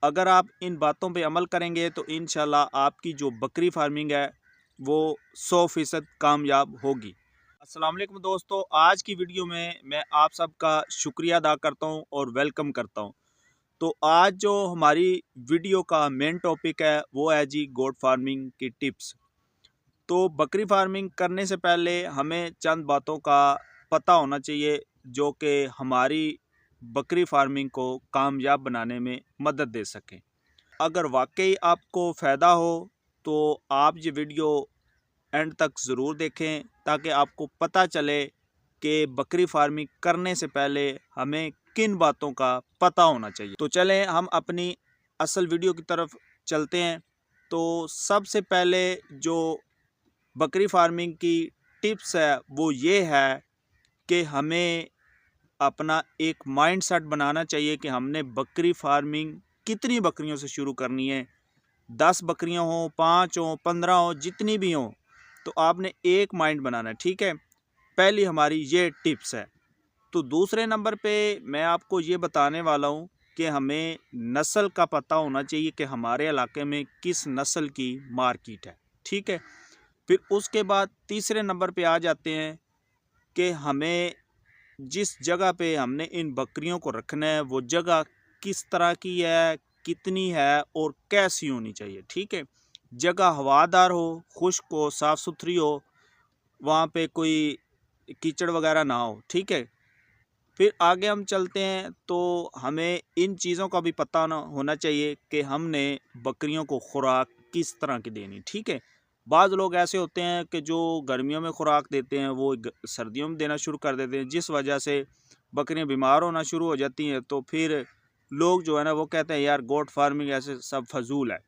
अगर आप इन बातों पे अमल करेंगे तो इंशाल्लाह आपकी जो बकरी फार्मिंग है वो 100% कामयाब होगी। अस्सलाम वालेकुम दोस्तों, आज की वीडियो में मैं आप सबका शुक्रिया अदा करता हूं और वेलकम करता हूं। तो आज जो हमारी वीडियो का मेन टॉपिक है वो है जी गोट फार्मिंग की टिप्स। तो बकरी फार्मिंग करने से पहले हमें चंद बातों का पता होना चाहिए जो कि हमारी बकरी फार्मिंग को कामयाब बनाने में मदद दे सकें। अगर वाकई आपको फ़ायदा हो तो आप ये वीडियो एंड तक ज़रूर देखें ताकि आपको पता चले कि बकरी फार्मिंग करने से पहले हमें किन बातों का पता होना चाहिए। तो चलें हम अपनी असल वीडियो की तरफ चलते हैं। तो सबसे पहले जो बकरी फार्मिंग की टिप्स है वो ये है कि हमें अपना एक माइंड सेट बनाना चाहिए कि हमने बकरी फार्मिंग कितनी बकरियों से शुरू करनी है। 10 बकरियां हों, 5 हों, 15 हों, जितनी भी हों, तो आपने एक माइंड बनाना है। ठीक है, पहली हमारी ये टिप्स है। तो दूसरे नंबर पे मैं आपको ये बताने वाला हूँ कि हमें नस्ल का पता होना चाहिए कि हमारे इलाके में किस नस्ल की मार्केट है। ठीक है, फिर उसके बाद तीसरे नंबर पे आ जाते हैं कि हमें जिस जगह पे हमने इन बकरियों को रखना है वो जगह किस तरह की है, कितनी है और कैसी होनी चाहिए। ठीक है, जगह हवादार हो, खुश्क हो, साफ़ सुथरी हो, वहाँ पे कोई कीचड़ वगैरह ना हो। ठीक है, फिर आगे हम चलते हैं तो हमें इन चीज़ों का भी पता होना चाहिए कि हमने बकरियों को खुराक किस तरह की देनी। ठीक है, बाज़ लोग ऐसे होते हैं कि जो गर्मियों में खुराक देते हैं वो सर्दियों में देना शुरू कर देते हैं, जिस वजह से बकरियां बीमार होना शुरू हो जाती हैं। तो फिर लोग जो है ना वो कहते हैं यार गोट फार्मिंग ऐसे सब फजूल है।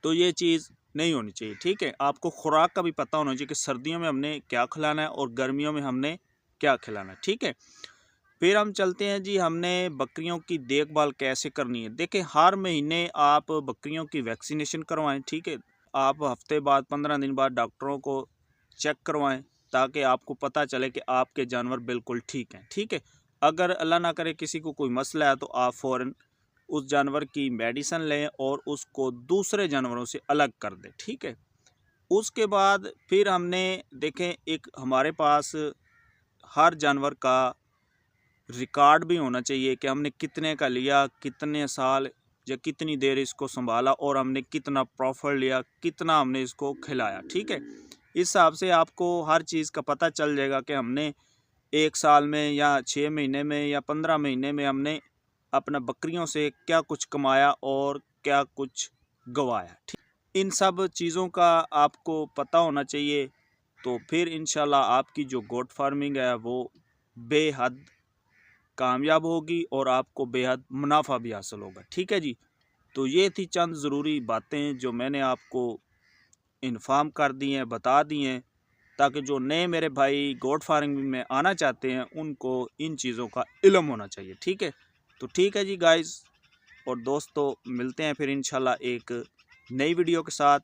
तो ये चीज़ नहीं होनी चाहिए। ठीक है, आपको खुराक का भी पता होना चाहिए कि सर्दियों में हमने क्या खिलाना है और गर्मियों में हमने क्या खिलाना है। ठीक है, फिर हम चलते हैं जी हमने बकरियों की देखभाल कैसे करनी है। देखिए, हर महीने आप बकरियों की वैक्सीनेशन करवाएं। ठीक है, आप हफ्ते बाद 15 दिन बाद डॉक्टरों को चेक करवाएं ताकि आपको पता चले कि आपके जानवर बिल्कुल ठीक हैं। ठीक है, अगर अल्लाह ना करे किसी को कोई मसला है तो आप फ़ौरन उस जानवर की मेडिसिन लें और उसको दूसरे जानवरों से अलग कर दें। ठीक है, उसके बाद फिर हमने देखें एक हमारे पास हर जानवर का रिकॉर्ड भी होना चाहिए कि हमने कितने का लिया, कितने साल या कितनी देर इसको संभाला और हमने कितना प्रॉफिट लिया, कितना हमने इसको खिलाया। ठीक है, इस हिसाब से आपको हर चीज़ का पता चल जाएगा कि हमने 1 साल में या 6 महीने में या 15 महीने में हमने अपना बकरियों से क्या कुछ कमाया और क्या कुछ गंवाया। ठीक, इन सब चीज़ों का आपको पता होना चाहिए। तो फिर इंशाल्लाह आपकी जो गोट फार्मिंग है वो बेहद कामयाब होगी और आपको बेहद मुनाफा भी हासिल होगा। ठीक है जी, तो ये थी चंद ज़रूरी बातें जो मैंने आपको इन्फॉर्म कर दी हैं, बता दी हैं, ताकि जो नए मेरे भाई गोट फार्मिंग में आना चाहते हैं उनको इन चीज़ों का इल्म होना चाहिए। ठीक है, तो ठीक है जी गाइस और दोस्तों, मिलते हैं फिर इंशाल्लाह एक नई वीडियो के साथ।